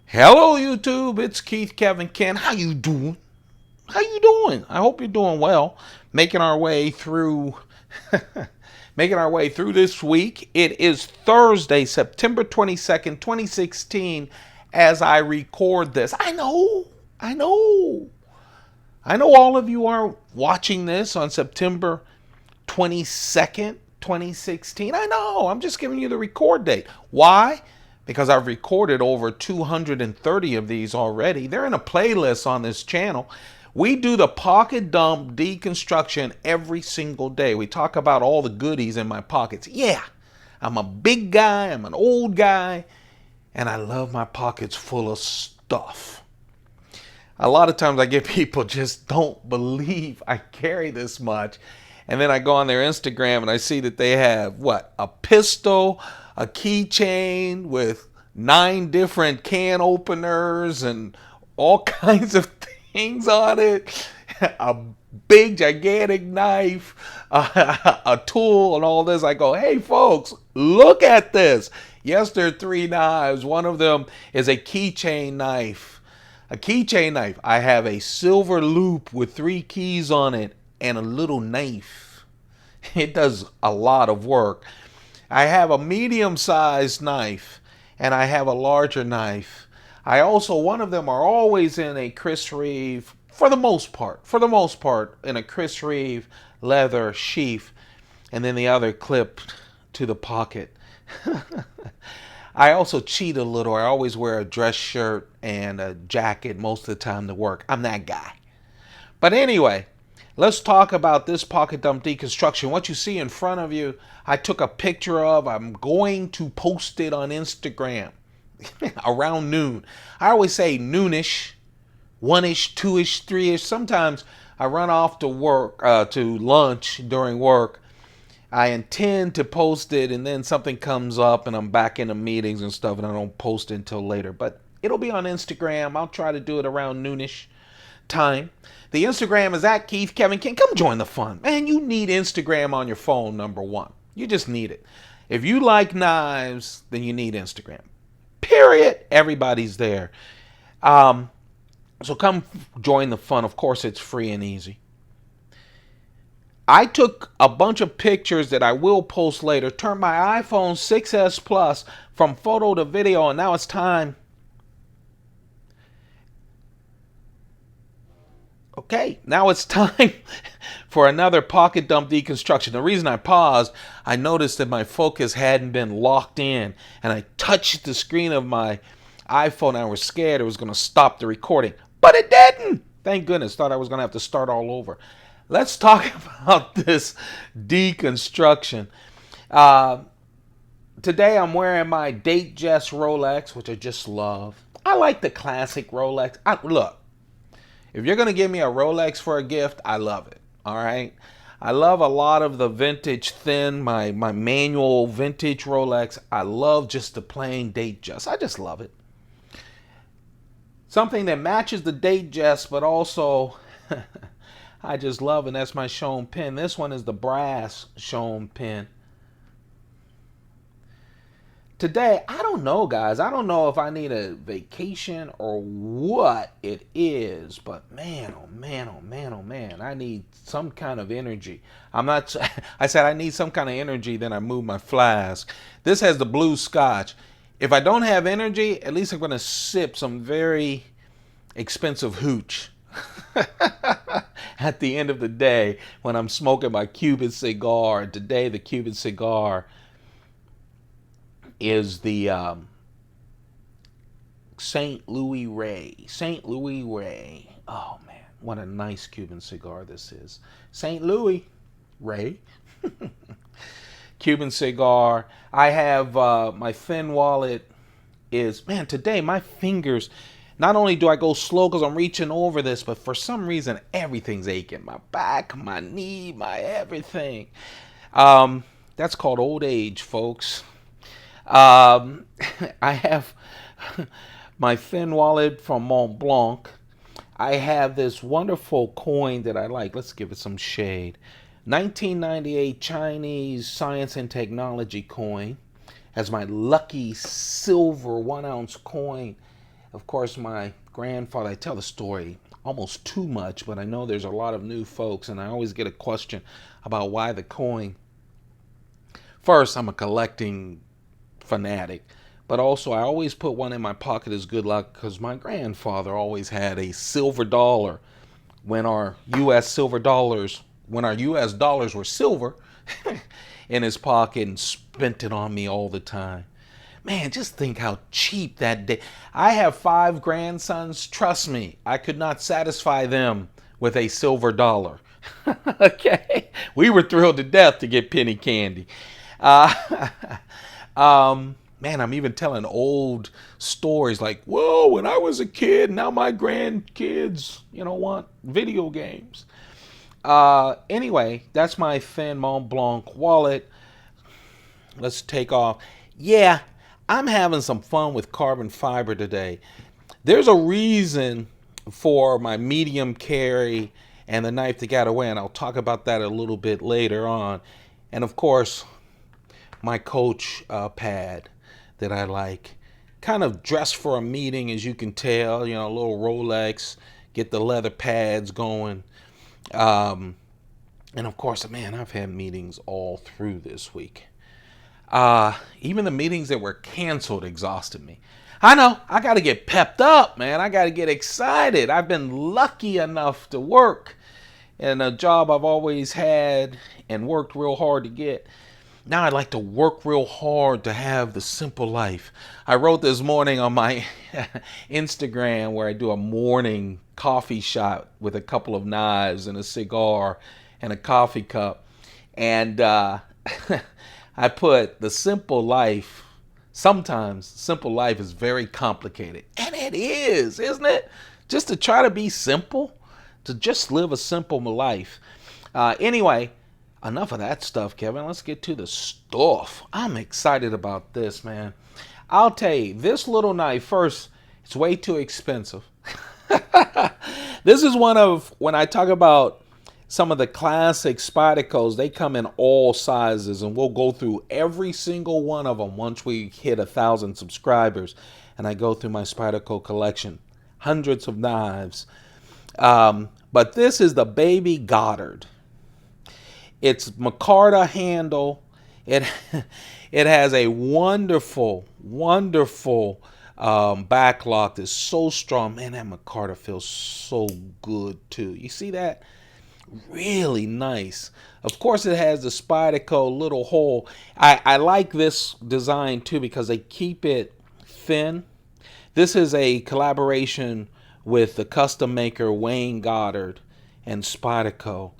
Hello YouTube, it's Keith Kevin Ken. How you doing? How you doing? I hope you're doing well. Making our way through making our way through this week. It is Thursday, September 22nd, 2016 as I record this. I know. I know all of you are watching this on September 22nd, 2016. I know. I'm just giving you the record date. Why? Because I've recorded over 230 of these already. They're in a playlist on this channel. We do the pocket dump deconstruction every single day. We talk about all the goodies in my pockets. Yeah, I'm a big guy, I'm an old guy, and I love my pockets full of stuff. A lot of times I get people just don't believe I carry this much. And then I go on their Instagram and I see that they have what? A pistol, a keychain with 9 different can openers and all kinds of things on it. A big gigantic knife, a tool and all this. I go, hey folks, look at this. Yes, there are 3 knives. One of them is a keychain knife. A keychain knife. I have a silver loop with 3 keys on it and a little knife. It does a lot of work. I have a medium-sized knife and I have a larger knife. I also, one of them are always in a Chris Reeve, for the most part, in a Chris Reeve leather sheath, and then the other clipped to the pocket. I also cheat a little. I always wear a dress shirt and a jacket most of the time to work. I'm that guy. But anyway, let's talk about this pocket dump deconstruction. What you see in front of you, I took a picture of. I'm going to post it on Instagram around noon. I always say noonish, 1-ish, 2-ish, 3-ish. Sometimes I run off to work, to lunch during work. I intend to post it and then something comes up and I'm back in the meetings and stuff and I don't post it until later. But it'll be on Instagram. I'll try to do it around noonish time. The Instagram is at Keith Kevin King. Come join the fun. Man, you need Instagram on your phone, number one. You just need it. If you like knives, then you need Instagram. Period. Everybody's there. So come join the fun. Of course, it's free and easy. I took a bunch of pictures that I will post later, turned my iPhone 6S Plus from photo to video, and now it's time. Okay, now it's time for another pocket dump deconstruction. The reason I paused, I noticed that my focus hadn't been locked in, and I touched the screen of my iPhone. I was scared it was going to stop the recording, but it didn't. Thank goodness. Thought I was going to have to start all over. Let's talk about this deconstruction. Today I'm wearing my Datejust Rolex, which I just love. I like the classic Rolex. Look, if you're going to give me a Rolex for a gift, I love it. All right? I love a lot of the vintage thin, my manual vintage Rolex. I love just the plain Datejust. I just love it. Something that matches the Datejust, but also I just love, and that's my shown pin. This one is the brass shown pin. Today, I don't know, guys. I don't know if I need a vacation or what it is, but man, oh man, oh man, oh man, I need some kind of energy. I said I need some kind of energy, then I move my flask. This has the blue scotch. If I don't have energy, at least I'm going to sip some very expensive hooch. At the end of the day, when I'm smoking my Cuban cigar, today the Cuban cigar is the St. Louis Ray. St. Louis Ray. Oh man, what a nice Cuban cigar this is. St. Louis Ray. Cuban cigar. I have my thin wallet is, man, today my fingers, not only do I go slow because I'm reaching over this, but for some reason everything's aching. My back, my knee, my everything. That's called old age, folks. I have my thin wallet from Montblanc. I have this wonderful coin that I like. Let's give it some shade. 1998 Chinese science and technology coin. As my lucky silver 1-ounce coin Of course, my grandfather, I tell the story almost too much, but I know there's a lot of new folks, and I always get a question about why the coin. First, I'm a collecting fanatic, but also I always put one in my pocket as good luck because my grandfather always had a silver dollar when our U.S. dollars were silver in his pocket and spent it on me all the time. Man, just think how cheap that day. I have 5 grandsons. Trust me, I could not satisfy them with a silver dollar. Okay? We were thrilled to death to get penny candy. Uh, man, I'm even telling old stories like, whoa, when I was a kid, now my grandkids, want video games. Anyway, that's my thin Montblanc wallet. Let's take off. Yeah, I'm having some fun with carbon fiber today. There's a reason for my medium carry and the knife that got away, and I'll talk about that a little bit later on. And of course, my Coach pad that I like. Kind of dressed for a meeting, as you can tell, a little Rolex, get the leather pads going. And of course, man, I've had meetings all through this week. Even the meetings that were canceled exhausted me. I know, I got to get pepped up, man. I got to get excited. I've been lucky enough to work in a job I've always had and worked real hard to get. Now I'd like to work real hard to have the simple life. I wrote this morning on my Instagram where I do a morning coffee shot with a couple of knives and a cigar and a coffee cup. And I put the simple life. Sometimes simple life is very complicated. And it is, isn't it? Just to try to be simple, to just live a simple life. Anyway, enough of that stuff, Kevin. Let's get to the stuff. I'm excited about this, man. I'll tell you, this little knife, first, it's way too expensive. This is one of, when I talk about some of the classic Spydercos, they come in all sizes, and we'll go through every single one of them once we hit 1,000 subscribers. And I go through my Spyderco collection, hundreds of knives. But this is the baby Goddard. It's micarta handle. It has a wonderful backlock that's so strong. Man, that micarta feels so good too. You see that? Really nice. Of course, it has the Spyderco little hole. I like this design too because they keep it thin. This is a collaboration with the custom maker Wayne Goddard and Spyderco.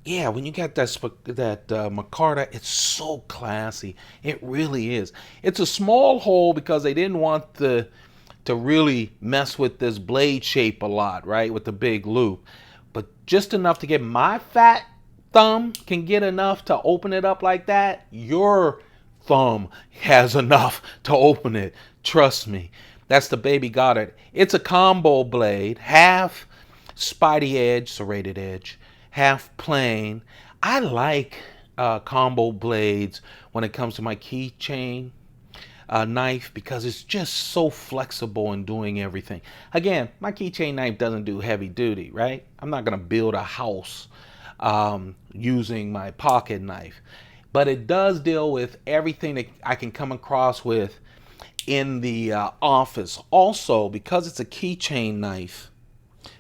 Yeah, when you got that micarta, it's so classy. It really is. It's a small hole because they didn't want to really mess with this blade shape a lot, right, with the big loop. But just enough to get my fat thumb can get enough to open it up like that. Your thumb has enough to open it. Trust me. That's the baby Goddard. It's a combo blade, half spidey edge, serrated edge, half plain. I like combo blades when it comes to my keychain knife because it's just so flexible in doing everything. Again, my keychain knife doesn't do heavy duty, right? I'm not going to build a house using my pocket knife, but it does deal with everything that I can come across with in the office. Also, because it's a keychain knife,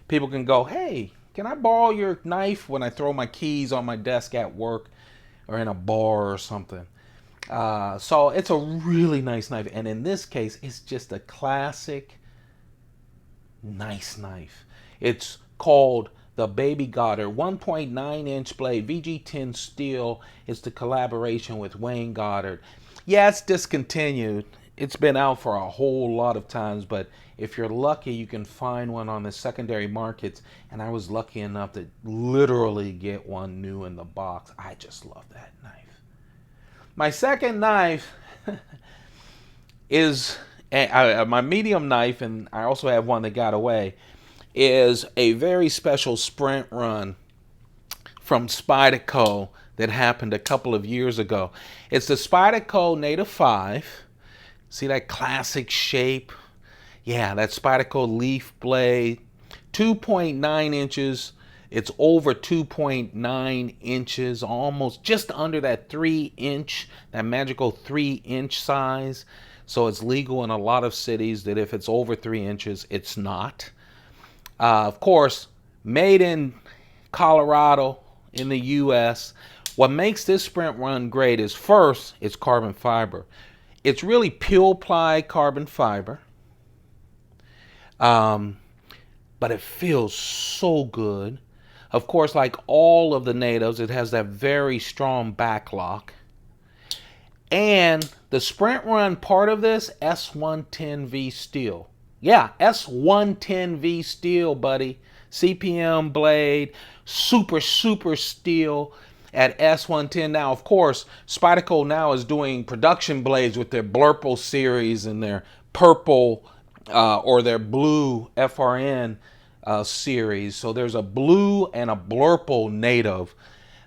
people can go, hey, can I borrow your knife when I throw my keys on my desk at work or in a bar or something? So it's a really nice knife. And in this case, it's just a classic nice knife. It's called the Baby Goddard 1.9-inch blade, VG10 steel. It's the collaboration with Wayne Goddard. Yeah, it's discontinued. It's been out for a whole lot of times, but if you're lucky, you can find one on the secondary markets. And I was lucky enough to literally get one new in the box. I just love that knife. My second knife is my medium knife, and I also have one that got away, is a very special sprint run from Spyderco that happened a couple of years ago. It's the Spyderco Native 5. See that classic shape? Yeah, that Spyderco leaf blade, 2.9 inches. It's over 2.9 inches, almost just under that 3-inch, that magical 3-inch size. So it's legal in a lot of cities that if it's over 3 inches, it's not. Of course, made in Colorado in the U.S. What makes this Sprint Run great is first, it's carbon fiber. It's really peel ply carbon fiber. But it feels so good. Of course, like all of the natives, it has that very strong back lock. And the Sprint Run part of this, S110V steel. Yeah, S110V steel, buddy. CPM blade, super steel at S110. Now, of course, Spyderco now is doing production blades with their Blurple series and their purple or their blue FRN series. So there's a blue and a Blurple native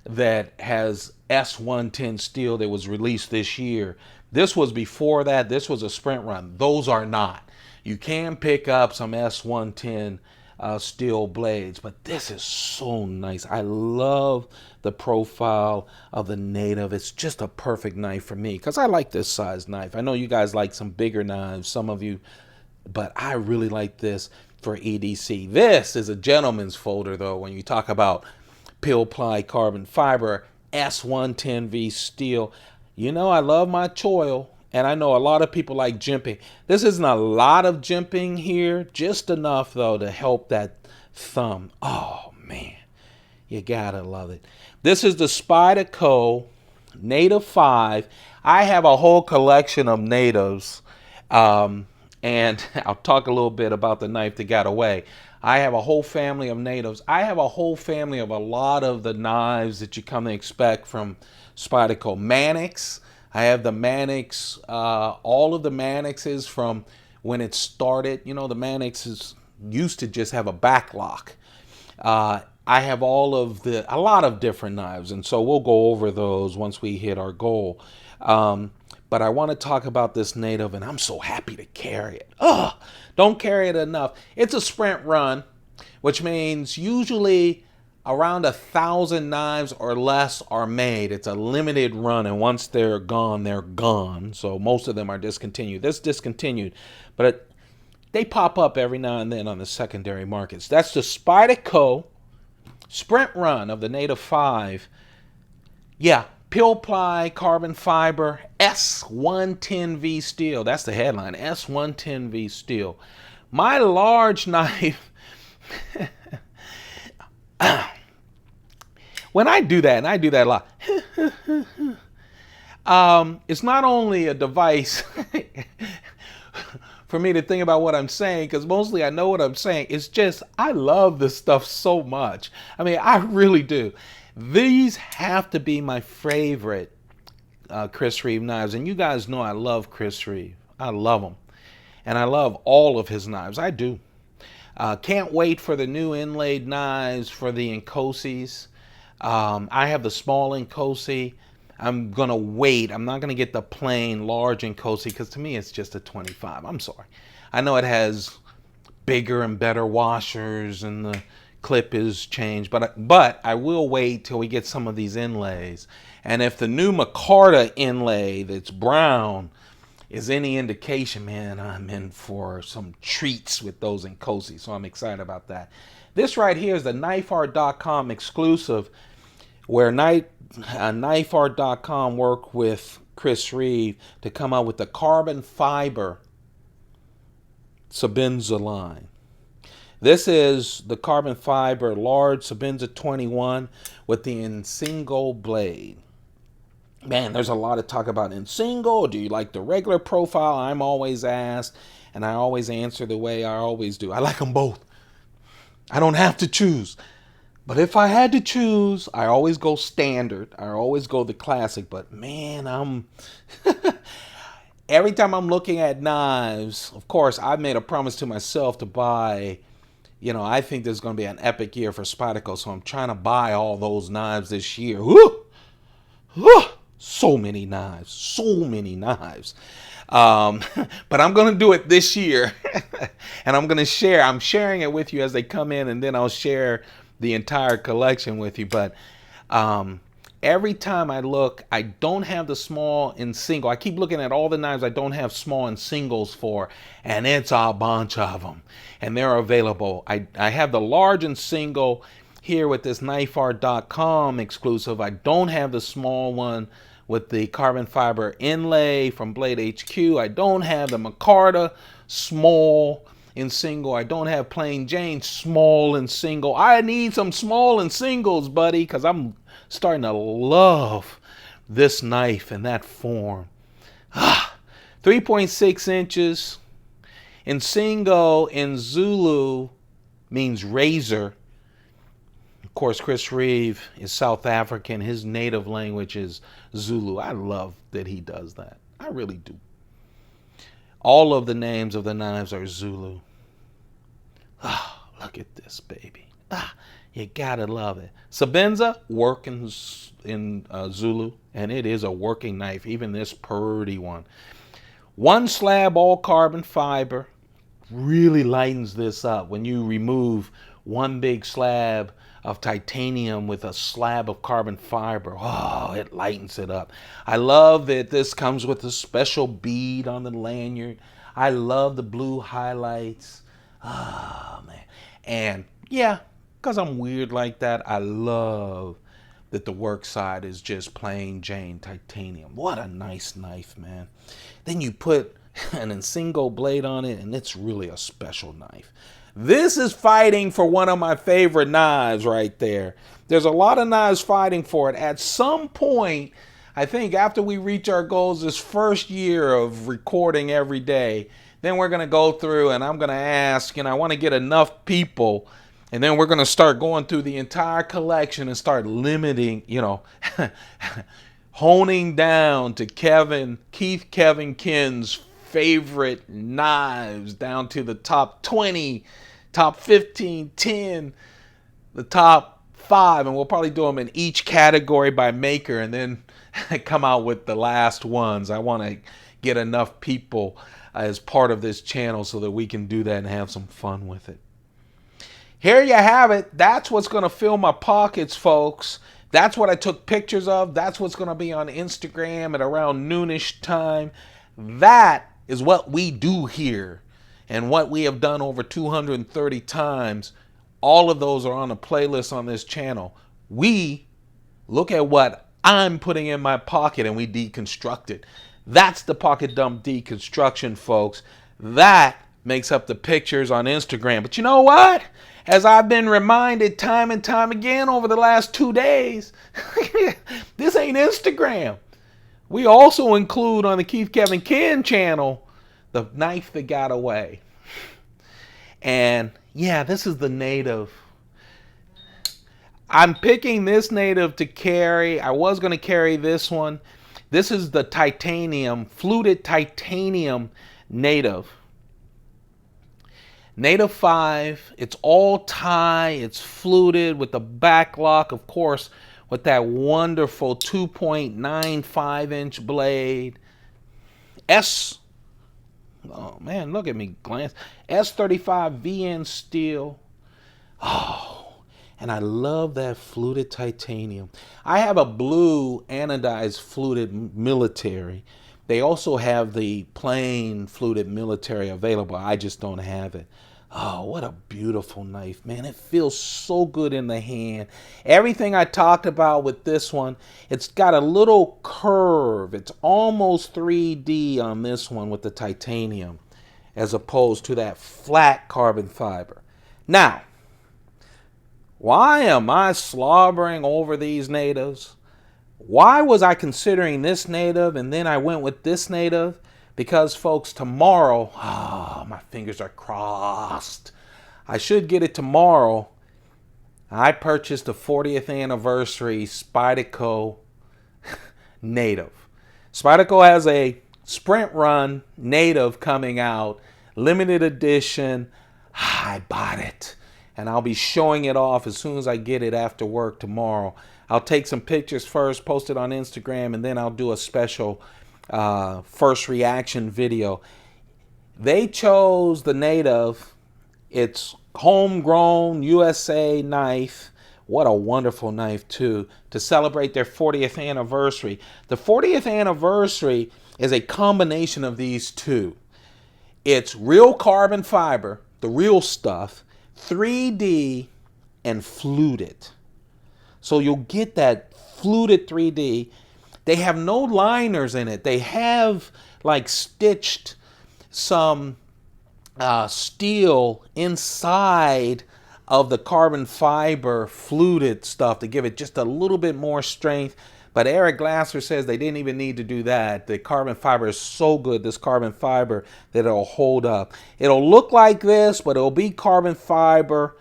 that has S110 steel that was released this year. This was before that. This was a Sprint Run. Those are not. You can pick up some S110 steel blades, but this is so nice. I love the profile of the native. It's just a perfect knife for me because I like this size knife. I know you guys like some bigger knives, some of you, but I really like this for EDC. This is a gentleman's folder though when you talk about peel ply carbon fiber, S110V steel. You know I love my choil, and I know a lot of people like jimping. This isn't a lot of jimping here, just enough though to help that thumb. Oh man, you gotta love it. This is the Spyderco Native 5. I have a whole collection of natives, and I'll talk a little bit about the knife that got away. I have a whole family of natives. I have a whole family of a lot of the knives that you come to expect from Spyderco. Mannix. I have the Mannix, all of the Mannixes from when it started. You know, the Mannixes used to just have a back lock. I have a lot of different knives, and so we'll go over those once we hit our goal. But I want to talk about this native, and I'm so happy to carry it. Don't carry it enough. It's a Sprint Run, which means usually around 1,000 knives or less are made. It's a limited run, and once they're gone, they're gone. So most of them are discontinued. This discontinued, but they pop up every now and then on the secondary markets. That's the Spyderco Sprint Run of the Native 5. Yeah. Peel ply carbon fiber S110V steel. That's the headline. S110V steel. My large knife. When I do that, and I do that a lot, it's not only a device for me to think about what I'm saying, because mostly I know what I'm saying. It's just I love this stuff so much. I mean, I really do. These have to be my favorite Chris Reeve knives. And you guys know I love Chris Reeve. I love him. And I love all of his knives. I do. Can't wait for the new inlaid knives for the Incosis. I have the small Incosi. I'm going to wait. I'm not going to get the plain large Incosi because to me it's just a 25. I'm sorry. I know it has bigger and better washers and the clip is changed, but I will wait till we get some of these inlays. And if the new Micarta inlay that's brown is any indication, man, I'm in for some treats with those Incosi, so I'm excited about that. This right here is the knifeart.com exclusive, where knifeart.com worked with Chris Reeve to come out with the carbon fiber Sebenza line. This is the carbon fiber large Sebenza 21 with the Insingo blade. Man, there's a lot of talk about Insingo. Do you like the regular profile? I'm always asked, and I always answer the way I always do. I like them both. I don't have to choose. But if I had to choose, I always go standard. I always go the classic. But man, every time I'm looking at knives, of course, I've made a promise to myself to buy. You know, I think this is going to be an epic year for Spyderco, so I'm trying to buy all those knives this year. Woo! Woo! So many knives. So many knives. Um, but I'm going to do it this year. And I'm going to share. I'm sharing it with you as they come in, and then I'll share the entire collection with you. But every time I look, I don't have the small and single. I keep looking at all the knives I don't have small and singles for, and it's a bunch of them. And they're available. I have the large and single here with this knifeart.com exclusive. I don't have the small one with the carbon fiber inlay from Blade HQ. I don't have the Micarta small and single. I don't have Plain Jane small and single. I need some small and singles, buddy, because I'm starting to love this knife in that form. 3.6 inches. In single, in Zulu, means razor. Of course, Chris Reeve is South African. His native language is Zulu. I love that he does that. I really do. All of the names of the knives are Zulu. Look at this, baby. You gotta love it. Sebenza, working in Zulu, and it is a working knife, even this purdy one. One slab, all carbon fiber, really lightens this up. When you remove one big slab of titanium with a slab of carbon fiber, oh, it lightens it up. I love that this comes with a special bead on the lanyard. I love the blue highlights. Oh, man. And yeah, because I'm weird like that, I love that the work side is just plain Jane titanium. What a nice knife, man. Then you put an single blade on it, and it's really a special knife. This is fighting for one of my favorite knives right there. There's a lot of knives fighting for it. At some point, I think after we reach our goals this first year of recording every day, then we're going to go through and I'm going to ask, and I want to get enough people, and then we're going to start going through the entire collection and start limiting, honing down to Keith Kevin Ken's favorite knives down to the top 20, top 15, 10, the top 5, and we'll probably do them in each category by maker and then come out with the last ones. I want to get enough people as part of this channel so that we can do that and have some fun with it. Here you have it. That's what's going to fill my pockets, folks. That's what I took pictures of. That's what's going to be on Instagram at around noonish time. That is what we do here and what we have done over 230 times. All of those are on a playlist on this channel. We look at what I'm putting in my pocket and we deconstruct it. That's the pocket dump deconstruction, folks. That makes up the pictures on Instagram. But you know what? As I've been reminded time and time again over the last 2 days, this ain't Instagram. We also include on the Keith Kevin Ken channel the knife that got away. And yeah, this is the native. I'm picking this native to carry. I was going to carry this one. This is the titanium, fluted titanium native. Native 5. It's all tie. It's fluted with the back lock, of course, with that wonderful 2.95 inch blade. Oh man, look at me glance. S35 VN steel. Oh, and I love that fluted titanium. I have a blue anodized fluted military. They also have the plain fluted military available. I just don't have it. Oh, what a beautiful knife, man. It feels so good in the hand. Everything I talked about with this one, it's got a little curve. It's almost 3D on this one with the titanium as opposed to that flat carbon fiber. Now, why am I slobbering over these natives? Why was I considering this native and then I went with this native? Because, folks, tomorrow, my fingers are crossed. I should get it tomorrow. I purchased the 40th anniversary Spyderco Native. Spyderco has a sprint run native coming out, limited edition. I bought it, and I'll be showing it off as soon as I get it after work tomorrow. I'll take some pictures first, post it on Instagram, and then I'll do a special first reaction video. They chose the Native. It's homegrown USA knife. What a wonderful knife too, to celebrate their 40th anniversary. The 40th anniversary is a combination of these two. It's real carbon fiber, the real stuff, 3D, and fluted. So you'll get that fluted 3D. They have no liners in it. They have like stitched some steel inside of the carbon fiber fluted stuff to give it just a little bit more strength. But Eric Glasser says they didn't even need to do that. The carbon fiber is so good, this carbon fiber, that it'll hold up. It'll look like this, but it'll be carbon fiber.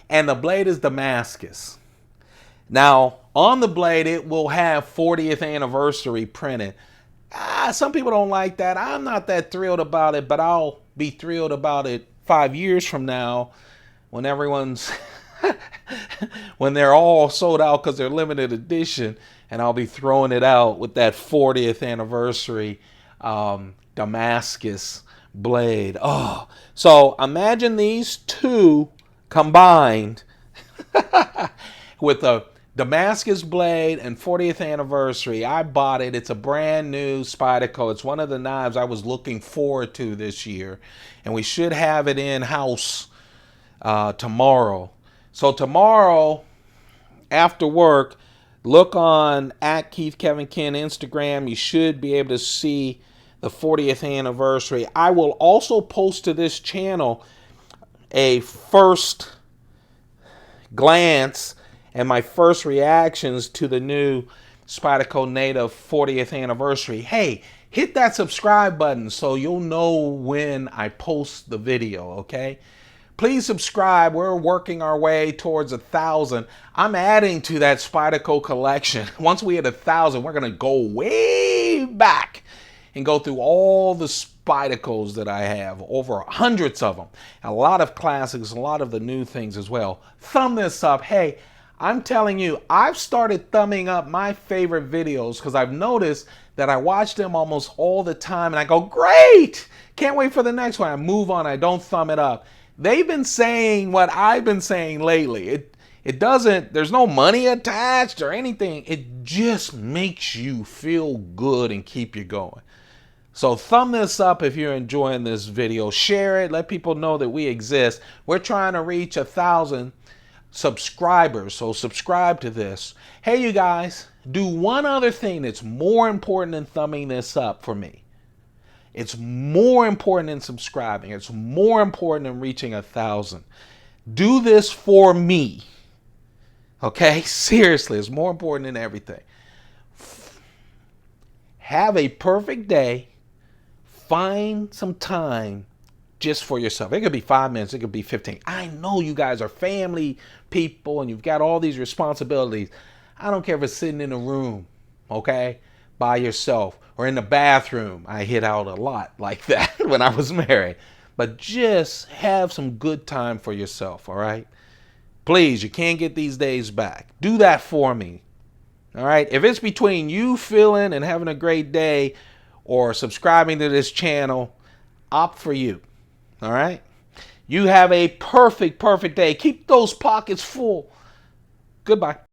And the blade is Damascus. Now, on the blade, it will have 40th anniversary printed. Some people don't like that. I'm not that thrilled about it, but I'll be thrilled about it 5 years from now when everyone's when they're all sold out because they're limited edition, and I'll be throwing it out with that 40th anniversary Damascus blade. Oh, so imagine these two combined with a Damascus blade and 40th anniversary. I bought it. It's a brand new Spyderco. It's one of the knives I was looking forward to this year, and we should have it in-house tomorrow. So tomorrow after work, look on @KeithKevinKen Instagram. You should be able to see the 40th anniversary. I will also post to this channel a first glance and my first reactions to the new Spyderco Native 40th anniversary. Hey, hit that subscribe button so you'll know when I post the video, okay? Please subscribe. We're working our way towards 1,000. I'm adding to that Spyderco collection. Once we hit 1,000, we're going to go way back and go through all the Spydercos that I have, over hundreds of them. A lot of classics, a lot of the new things as well. Thumb this up. Hey, I'm telling you, I've started thumbing up my favorite videos because I've noticed that I watch them almost all the time and I go, great, can't wait for the next one. I move on, I don't thumb it up. They've been saying what I've been saying lately. It doesn't, there's no money attached or anything. It just makes you feel good and keep you going. So thumb this up if you're enjoying this video. Share it, let people know that we exist. We're trying to reach 1,000 subscribers, so subscribe to this. Hey, you guys, do one other thing that's more important than thumbing this up for me. It's more important than subscribing. It's more important than reaching 1,000. Do this for me. Okay? Seriously, it's more important than everything. Have a perfect day. Find some time just for yourself. It could be 5 minutes. It could be 15. I know you guys are family people and you've got all these responsibilities. I don't care if it's sitting in a room, okay, by yourself, or in the bathroom. I hid out a lot like that when I was married. But just have some good time for yourself, all right? Please, you can't get these days back. Do that for me, all right? If it's between you feeling and having a great day or subscribing to this channel, opt for you, all right? You have a perfect day. Keep those pockets full. Goodbye.